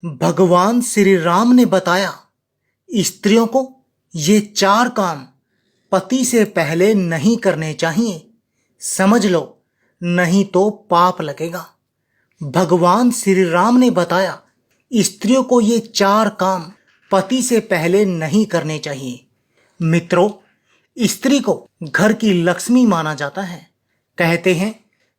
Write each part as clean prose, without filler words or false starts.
भगवान श्री राम ने बताया स्त्रियों को ये 4 काम पति से पहले नहीं करने चाहिए। समझ लो, नहीं तो पाप लगेगा। भगवान श्री राम ने बताया स्त्रियों को ये 4 काम पति से पहले नहीं करने चाहिए। मित्रों, स्त्री को घर की लक्ष्मी माना जाता है। कहते हैं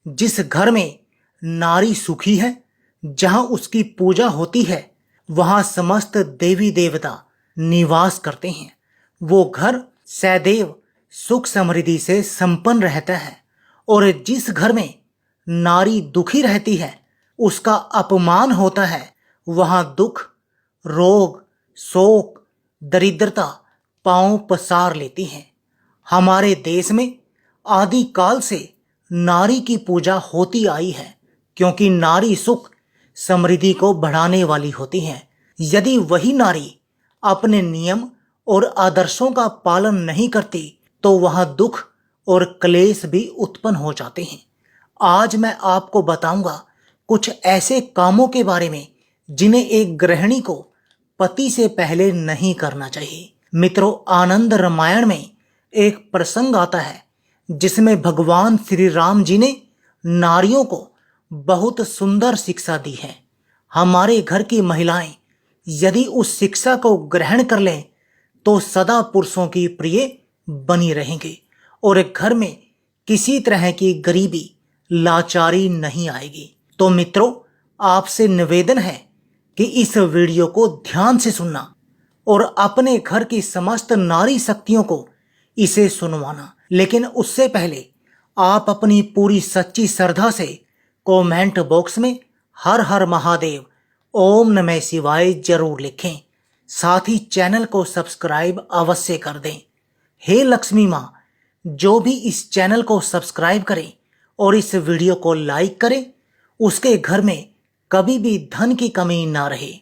जिस घर में नारी सुखी है, जहां उसकी पूजा होती है, वहां समस्त देवी देवता निवास करते हैं। वो घर सदैव सुख समृद्धि से संपन्न रहता है। और जिस घर में नारी दुखी रहती है, उसका अपमान होता है, वहां दुख, रोग, शोक, दरिद्रता पांव पसार लेती है। हमारे देश में आदिकाल से नारी की पूजा होती आई है, क्योंकि नारी सुख समृद्धि को बढ़ाने वाली होती है। यदि वही नारी अपने नियम और आदर्शों का पालन नहीं करती, तो वहां दुख और क्लेश भी उत्पन्न हो जाते हैं। आज मैं आपको बताऊंगा कुछ ऐसे कामों के बारे में जिन्हें एक गृहिणी को पति से पहले नहीं करना चाहिए। मित्रों, आनंद रामायण में एक प्रसंग आता है जिसमें भगवान श्री राम जी ने नारियों को बहुत सुंदर शिक्षा दी है। हमारे घर की महिलाएं यदि उस शिक्षा को ग्रहण कर लें तो सदा पुरुषों की प्रिय बनी रहेंगे और एक घर में किसी तरह की गरीबी, लाचारी नहीं आएगी। तो मित्रों, आपसे निवेदन है कि इस वीडियो को ध्यान से सुनना और अपने घर की समस्त नारी शक्तियों को इसे सुनवाना। लेकिन उससे पहले आप अपनी पूरी सच्ची श्रद्धा से कमेंट बॉक्स में हर हर महादेव, ओम नमः शिवाय जरूर लिखें। साथ ही चैनल को सब्सक्राइब अवश्य कर दें। हे लक्ष्मी माँ, जो भी इस चैनल को सब्सक्राइब करे और इस वीडियो को लाइक करे, उसके घर में कभी भी धन की कमी ना रहे।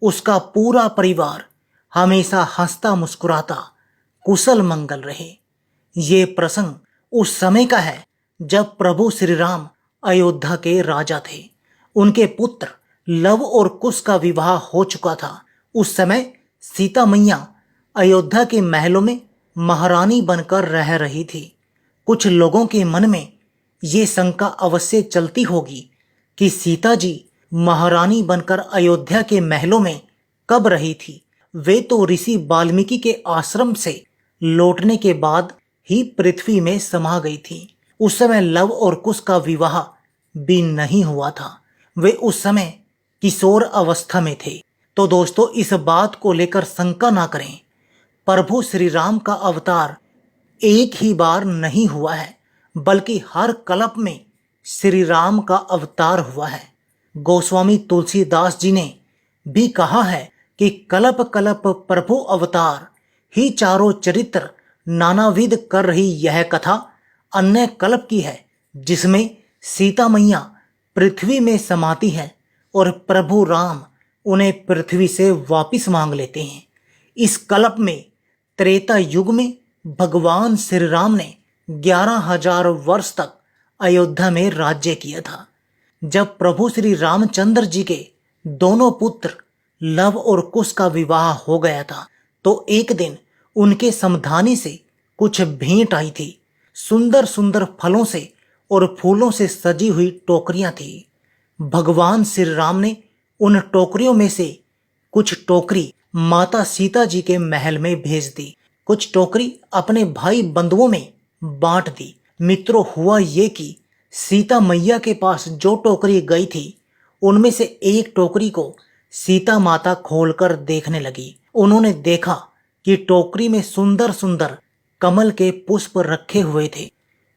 उसका पूरा परिवार हमेशा हंसता मुस्कुराता कुशल मंगल रहे। ये प्रसंग उस समय का है जब प्रभु श्री राम अयोध्या के राजा थे। उनके पुत्र लव और कुश का विवाह हो चुका था। उस समय सीता मैया अयोध्या के महलों में महारानी बनकर रह रही थी। कुछ लोगों के मन में ये शंका अवश्य चलती होगी कि सीता जी महारानी बनकर अयोध्या के महलों में कब रही थी। वे तो ऋषि वाल्मीकि के आश्रम से लौटने के बाद ही पृथ्वी में समा गई थी। उस समय लव और कुश का विवाह भी नहीं हुआ था। वे उस समय किशोर अवस्था में थे। तो दोस्तों, इस बात को लेकर शंका ना करें। प्रभु श्री राम का अवतार एक ही बार नहीं हुआ है, बल्कि हर कल्प में श्री राम का अवतार हुआ है। गोस्वामी तुलसीदास जी ने भी कहा है कि कल्प कल्प प्रभु अवतार ही चारों चरित्र नानाविध कर रही यह कथा अन्य कल्प की है, जिसमें सीता मैया पृथ्वी में समाती है और प्रभु राम उन्हें पृथ्वी से वापिस मांग लेते हैं। इस कल्प में त्रेता युग में भगवान श्री राम ने 11,000 वर्ष तक अयोध्या में राज्य किया था। जब प्रभु श्री रामचंद्र जी के दोनों पुत्र लव और कुश का विवाह हो गया था, तो एक दिन उनके समधानी से कुछ भेंट आई थी। सुंदर सुंदर फलों से और फूलों से सजी हुई टोकरियां थी। भगवान श्री राम ने उन टोकरियों में से कुछ टोकरी माता सीता जी के महल में भेज दी, कुछ टोकरी अपने भाई बंधुओं में बांट दी। मित्रों, हुआ ये कि सीता मैया के पास जो टोकरी गई थी, उनमें से एक टोकरी को सीता माता खोलकर देखने लगी। उन्होंने देखा कि टोकरी में सुंदर सुंदर कमल के पुष्प रखे हुए थे।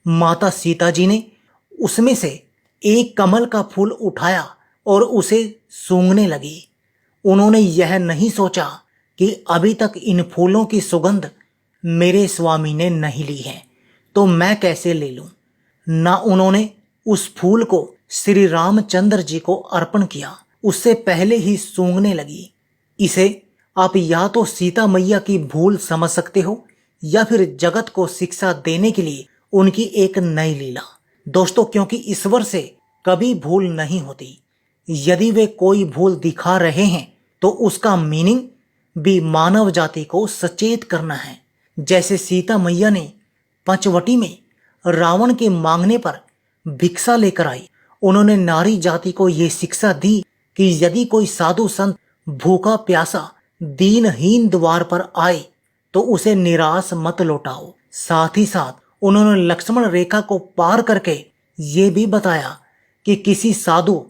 माता सीता जी ने उसमें से एक कमल का फूल उठाया और उसे सूंघने लगी। उन्होंने यह नहीं सोचा कि अभी तक इन फूलों की सुगंध मेरे स्वामी ने नहीं ली है, तो मैं कैसे ले लूं। ना उन्होंने उस फूल को श्री रामचंद्र जी को अर्पण किया, उससे पहले ही सूंघने लगी। इसे आप या तो सीता मैया की भूल समझ सकते हो, या फिर जगत को शिक्षा देने के लिए उनकी एक नई लीला। दोस्तों, क्योंकि ईश्वर से कभी भूल नहीं होती। यदि वे कोई भूल दिखा रहे हैं तो उसका मीनिंग भी मानव जाति को सचेत करना है। जैसे सीता मैया ने पंचवटी में रावण के मांगने पर भिक्षा लेकर आई, उन्होंने नारी जाति को ये शिक्षा दी कि यदि कोई साधु संत भूखा प्यासा दीनहीन द्वार पर आए तो उसे निराश मत लौटाओ। साथ ही साथ उन्होंने लक्ष्मण रेखा को पार करके ये भी बताया कि किसी साधु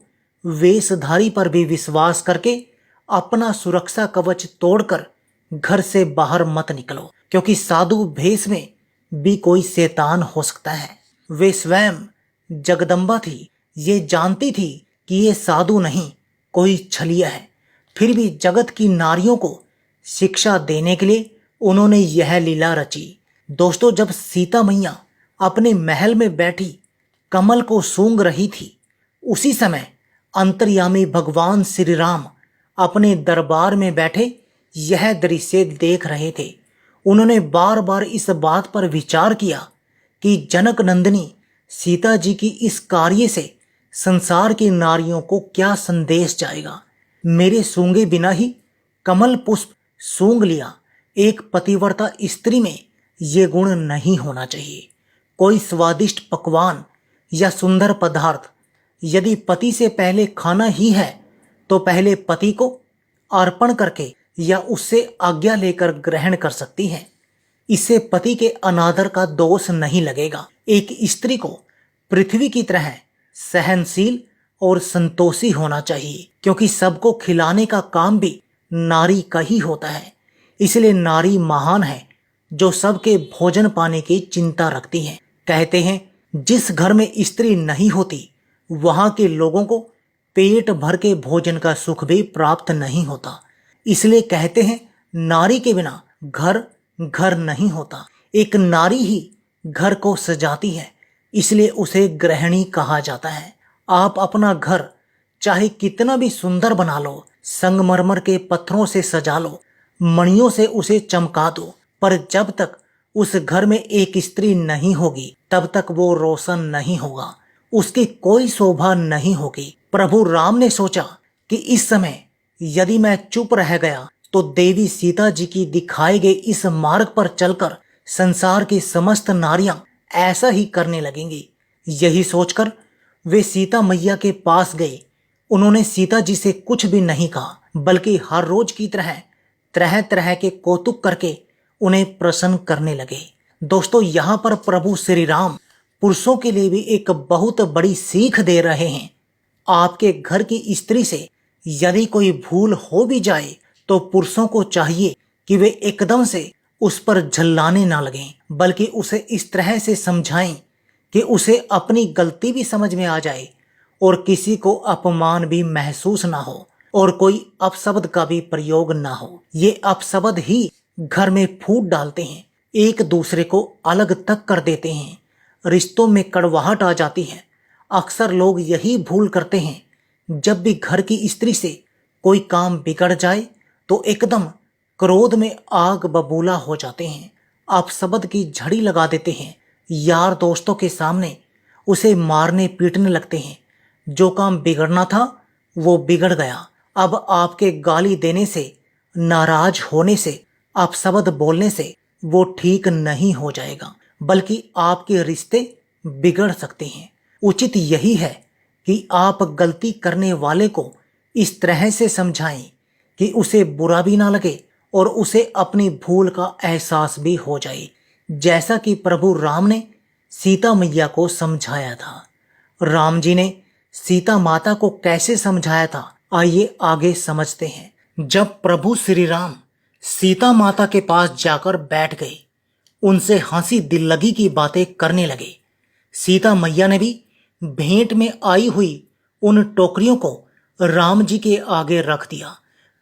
वेशधारी पर भी विश्वास करके अपना सुरक्षा कवच तोड़कर घर से बाहर मत निकलो, क्योंकि साधु भेष में भी कोई शैतान हो सकता है। वे स्वयं जगदम्बा थी, ये जानती थी कि ये साधु नहीं कोई छलिया है, फिर भी जगत की नारियों को शिक्षा देने के लिए उन्होंने यह लीला रची। दोस्तों, जब सीता मैया अपने महल में बैठी कमल को सूंघ रही थी, उसी समय अंतर्यामी भगवान श्री राम अपने दरबार में बैठे यह दृश्य देख रहे थे। उन्होंने बार बार इस बात पर विचार किया कि जनक नंदिनी सीता जी की इस कार्य से संसार की नारियों को क्या संदेश जाएगा। मेरे सूंघे बिना ही कमल पुष्प सूंघ लिया। एक पतिव्रता स्त्री में ये गुण नहीं होना चाहिए। कोई स्वादिष्ट पकवान या सुंदर पदार्थ यदि पति से पहले खाना ही है तो पहले पति को अर्पण करके या उससे आज्ञा लेकर ग्रहण कर सकती है। इससे पति के अनादर का दोष नहीं लगेगा। एक स्त्री को पृथ्वी की तरह सहनशील और संतोषी होना चाहिए, क्योंकि सबको खिलाने का काम भी नारी का ही होता है। इसलिए नारी महान है जो सबके भोजन पाने की चिंता रखती है। कहते हैं जिस घर में स्त्री नहीं होती वहां के लोगों को पेट भर के भोजन का सुख भी प्राप्त नहीं होता। इसलिए कहते हैं नारी के बिना घर घर नहीं होता। एक नारी ही घर को सजाती है, इसलिए उसे गृहिणी कहा जाता है। आप अपना घर चाहे कितना भी सुंदर बना लो, संगमरमर के पत्थरों से सजा लो, मणियों से उसे चमका दो, पर जब तक उस घर में एक स्त्री नहीं होगी तब तक वो रोशन नहीं होगा, उसकी कोई शोभा नहीं होगी। प्रभु राम ने सोचा कि इस समय यदि मैं चुप रह गया तो देवी सीता जी की दिखाए गए इस मार्ग पर चलकर संसार की समस्त नारियां ऐसा ही करने लगेंगी। यही सोचकर वे सीता मैया के पास गए। उन्होंने सीता जी से कुछ भी नहीं कहा, बल्कि हर रोज की तरह तरह तरह के कौतुक करके उन्हें प्रसन्न करने लगे। दोस्तों, यहाँ पर प्रभु श्री राम पुरुषों के लिए भी एक बहुत बड़ी सीख दे रहे हैं। आपके घर की स्त्री से यदि कोई भूल हो भी जाए तो पुरुषों को चाहिए कि वे एकदम से उस पर झल्लाने ना लगें, बल्कि उसे इस तरह से समझाएं कि उसे अपनी गलती भी समझ में आ जाए और किसी को अपमान भी महसूस ना हो और कोई अपशब्द का भी प्रयोग ना हो। ये अपशब्द ही घर में फूट डालते हैं, एक दूसरे को अलग तक कर देते हैं, रिश्तों में कड़वाहट आ जाती है। अक्सर लोग यही भूल करते हैं, जब भी घर की स्त्री से कोई काम बिगड़ जाए तो एकदम क्रोध में आग बबूला हो जाते हैं, अपशब्द की झड़ी लगा देते हैं, यार दोस्तों के सामने उसे मारने पीटने लगते हैं। जो काम बिगड़ना था वो बिगड़ गया। अब आपके गाली देने से, नाराज होने से, अपशब्द बोलने से वो ठीक नहीं हो जाएगा, बल्कि आपके रिश्ते बिगड़ सकते हैं। उचित यही है कि आप गलती करने वाले को इस तरह से समझाएं कि उसे बुरा भी ना लगे और उसे अपनी भूल का एहसास भी हो जाए, जैसा कि प्रभु राम ने सीता मैया को समझाया था। राम जी ने सीता माता को कैसे समझाया था, आइए आगे समझते हैं। जब प्रभु श्री राम सीता माता के पास जाकर बैठ गए, उनसे हंसी दिल लगी की बातें करने लगे। सीता मैया ने भी भेंट में आई हुई उन टोकरियों को राम जी के आगे रख दिया।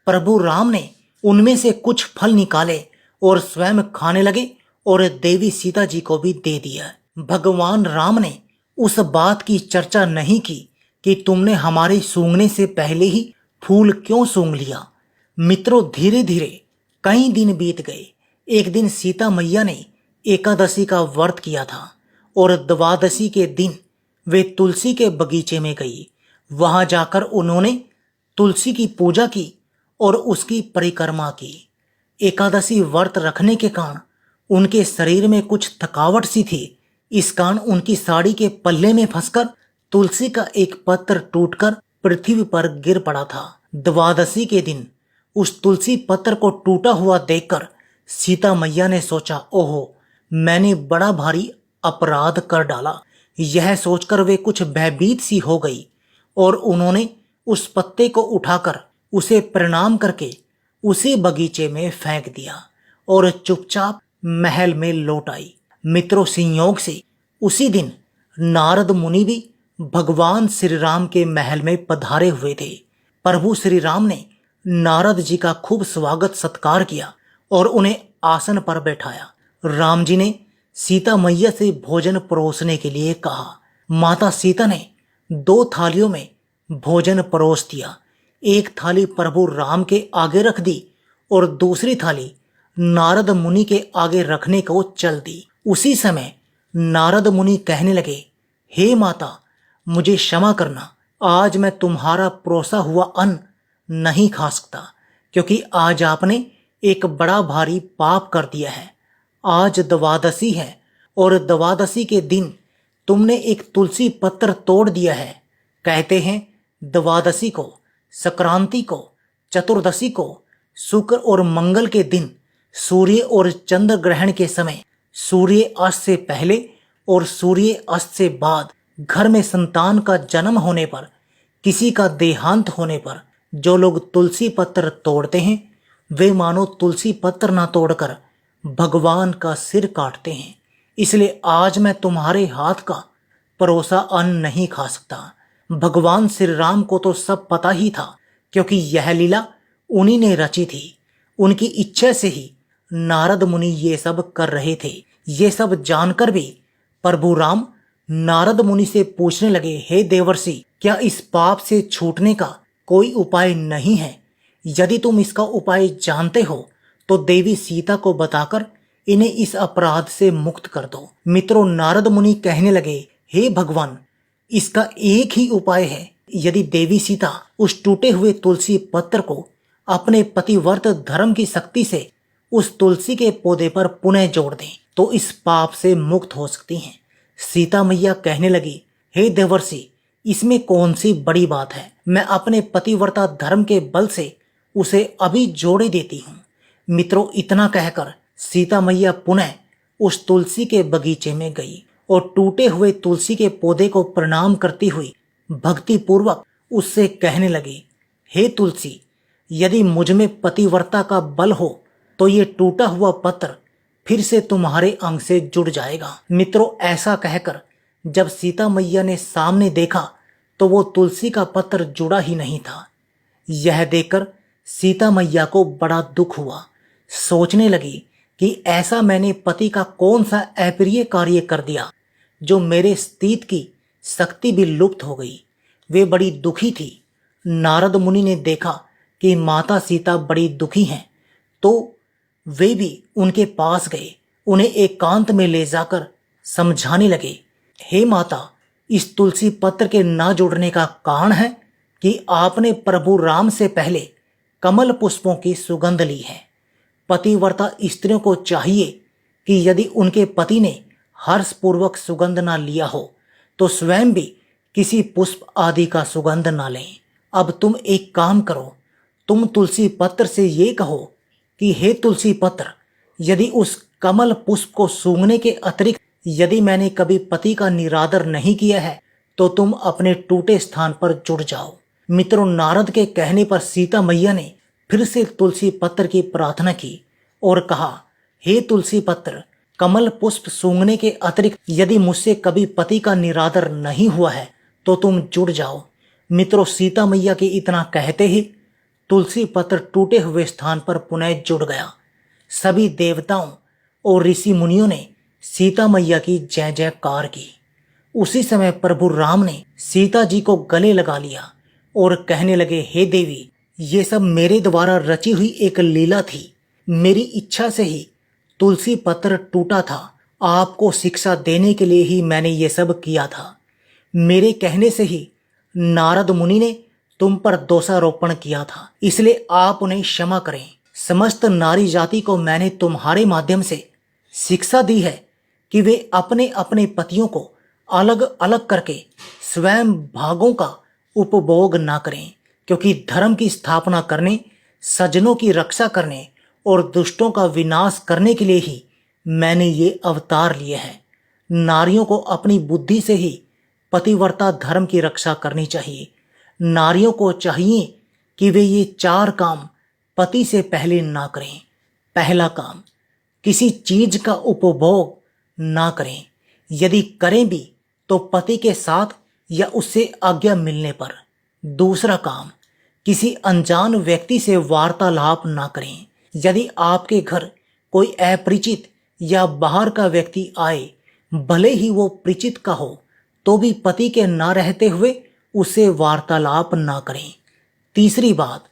प्रभु राम ने उनमें से कुछ फल निकाले और स्वयं खाने लगे और देवी सीता जी को भी दे दिया। भगवान राम ने उस बात की चर्चा नहीं की कि तुमने हमारे सूंघने से पहले ही फूल क्यों सूंघ लिया। मित्रों, धीरे धीरे कई दिन बीत गए। एक दिन सीता मैया ने एकादशी का व्रत किया था और द्वादशी के दिन वे तुलसी के बगीचे में गई। वहां जाकर उन्होंने तुलसी की पूजा की और उसकी परिक्रमा की। एकादशी व्रत रखने के कारण उनके शरीर में कुछ थकावट सी थी। इस कारण उनकी साड़ी के पल्ले में फंसकर तुलसी का एक पत्र टूटकर पृथ्वी पर गिर पड़ा था। द्वादशी के दिन उस तुलसी पत्र को टूटा हुआ देखकर सीता मैया ने सोचा, ओहो, मैंने बड़ा भारी अपराध कर डाला। यह सोचकर वे कुछ भयभीत सी हो गई और उन्होंने उस पत्ते को उठाकर उसे प्रणाम करके उसी बगीचे में फेंक दिया और चुपचाप महल में लौट आई। मित्रों, संयोग से उसी दिन नारद मुनि भी भगवान श्री राम के महल में पधारे हुए थे। प्रभु श्री राम ने नारद जी का खूब स्वागत सत्कार किया और उन्हें आसन पर बैठाया। राम जी ने सीता मैया से भोजन परोसने के लिए कहा। माता सीता ने 2 थालियों में भोजन परोस दिया। एक थाली प्रभु राम के आगे रख दी और दूसरी थाली नारद मुनि के आगे रखने को चल दी। उसी समय नारद मुनि कहने लगे, हे माता, मुझे क्षमा करना, आज मैं तुम्हारा परोसा हुआ अन्न नहीं खा सकता, क्योंकि आज आपने एक बड़ा भारी पाप कर दिया है। आज द्वादशी है और द्वादशी के दिन तुमने एक तुलसी पत्र तोड़ दिया है। कहते हैं द्वादशी को, संक्रांति को, चतुर्दशी को, शुक्र और मंगल के दिन सूर्य और चंद्र ग्रहण के समय, सूर्य अस्त से पहले और सूर्य अस्त से बाद, घर में संतान का जन्म होने पर, किसी का देहांत होने पर जो लोग तुलसी पत्र तोड़ते हैं वे मानो तुलसी पत्र ना तोड़कर भगवान का सिर काटते हैं। इसलिए आज मैं तुम्हारे हाथ का परोसा अन्न नहीं खा सकता। भगवान श्री राम को तो सब पता ही था, क्योंकि यह लीला उन्हीं ने रची थी। उनकी इच्छा से ही नारद मुनि ये सब कर रहे थे। ये सब जानकर भी प्रभु राम नारद मुनि से पूछने लगे, हे देवर्षि, क्या इस पाप से छूटने का कोई उपाय नहीं है? यदि तुम इसका उपाय जानते हो तो देवी सीता को बताकर इन्हें इस अपराध से मुक्त कर दो। मित्रों, नारद मुनि कहने लगे, हे भगवान, इसका एक ही उपाय है। यदि देवी सीता उस टूटे हुए तुलसी पत्र को अपने पतिव्रत धर्म की शक्ति से उस तुलसी के पौधे पर पुनः जोड़ दें तो इस पाप से मुक्त हो सकती हैं। सीता मैया कहने लगी, हे देवर्षि, इसमें कौन सी बड़ी बात है? मैं अपने पतिव्रता धर्म के बल से उसे अभी जोड़े देती हूँ। मित्रों, इतना कहकर सीता मैया पुनः उस तुलसी के बगीचे में गई और टूटे हुए तुलसी के पौधे को प्रणाम करती हुई भक्ति पूर्वक उससे कहने लगी, हे तुलसी, यदि मुझ में पतिव्रता का बल हो तो ये टूटा हुआ पत्र फिर से तुम्हारे अंग से जुड़ जाएगा। मित्रों, ऐसा कहकर जब सीता मैया ने सामने देखा तो वो तुलसी का पत्र जुड़ा ही नहीं था। यह देखकर सीता मैया को बड़ा दुख हुआ। सोचने लगी कि ऐसा मैंने पति का कौन सा अप्रिय कार्य कर दिया जो मेरे स्थित की शक्ति भी लुप्त हो गई। वे बड़ी दुखी थी। नारद मुनि ने देखा कि माता सीता बड़ी दुखी हैं, तो वे भी उनके पास गए। उन्हें एकांत में ले जाकर समझाने लगे, हे माता, इस तुलसी पत्र के ना जुड़ने का कारण है कि आपने प्रभु राम से पहले कमल पुष्पों की सुगंध ली है। पतिव्रता स्त्रियों को चाहिए कि यदि उनके पति ने हर्षपूर्वक सुगंध ना लिया हो तो स्वयं भी किसी पुष्प आदि का सुगंध ना लें। अब तुम एक काम करो, तुम तुलसी पत्र से ये कहो कि हे तुलसी पत्र, यदि उस कमल पुष्प को सूंघने के अतिरिक्त यदि मैंने कभी पति का निरादर नहीं किया है तो तुम अपने टूटे स्थान पर जुड़ जाओ। मित्रों, नारद के कहने पर सीता मैया ने फिर से तुलसी पत्र की प्रार्थना की और कहा, हे तुलसी पत्र, कमल पुष्प सूंघने के अतिरिक्त यदि मुझसे कभी पति का निरादर नहीं हुआ है तो तुम जुड़ जाओ। मित्रों, सीता मैया के इतना कहते ही तुलसी पत्र टूटे हुए स्थान पर पुनः जुड़ गया। सभी देवताओं और ऋषि मुनियों ने सीता मैया की जय जयकार की। उसी समय प्रभु राम ने सीता जी को गले लगा लिया और कहने लगे, हे देवी, ये सब मेरे द्वारा रची हुई एक लीला थी। मेरी इच्छा से ही तुलसी पत्र टूटा था। आपको शिक्षा देने के लिए ही मैंने ये सब किया था। मेरे कहने से ही नारद मुनि ने तुम पर दोषारोपण किया था, इसलिए आप उन्हें क्षमा करें। समस्त नारी जाति को मैंने तुम्हारे माध्यम से शिक्षा दी है कि वे अपने अपने पतियों को अलग अलग करके स्वयं भागों का उपभोग ना करें, क्योंकि धर्म की स्थापना करने, सज्जनों की रक्षा करने और दुष्टों का विनाश करने के लिए ही मैंने ये अवतार लिए हैं। नारियों को अपनी बुद्धि से ही पतिव्रता धर्म की रक्षा करनी चाहिए। नारियों को चाहिए कि वे ये 4 काम पति से पहले ना करें। पहला काम, किसी चीज का उपभोग ना करें, यदि करें भी तो पति के साथ या उससे आज्ञा मिलने पर। दूसरा काम, किसी अनजान व्यक्ति से वार्तालाप ना करें। यदि आपके घर कोई अपरिचित या बाहर का व्यक्ति आए, भले ही वो परिचित का हो, तो भी पति के ना रहते हुए उससे वार्तालाप ना करें। तीसरी बात,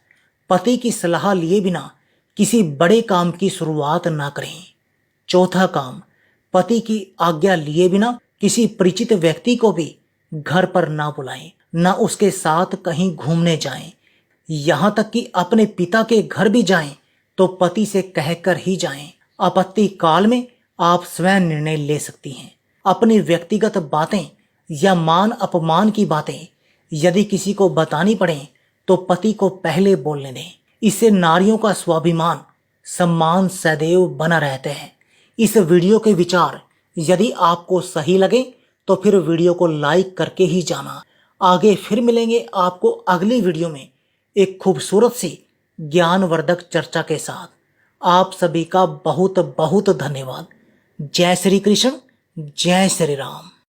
पति की सलाह लिए बिना किसी बड़े काम की शुरुआत ना करें। चौथा काम, पति की आज्ञा लिए बिना किसी परिचित व्यक्ति को भी घर पर ना बुलाएं, ना उसके साथ कहीं घूमने जाएं। यहाँ तक कि अपने पिता के घर भी जाएं तो पति से कहकर ही जाएं। आपत्ति काल में आप स्वयं निर्णय ले सकती हैं। अपनी व्यक्तिगत बातें या मान अपमान की बातें यदि किसी को बतानी पड़े तो पति को पहले बोलने दें। इससे नारियों का स्वाभिमान, सम्मान सदैव बना रहते हैं। इस वीडियो के विचार यदि आपको सही लगे तो फिर वीडियो को लाइक करके ही जाना। आगे फिर मिलेंगे आपको अगली वीडियो में एक खूबसूरत सी ज्ञानवर्धक चर्चा के साथ। आप सभी का बहुत बहुत धन्यवाद। जय श्री कृष्ण, जय श्री राम।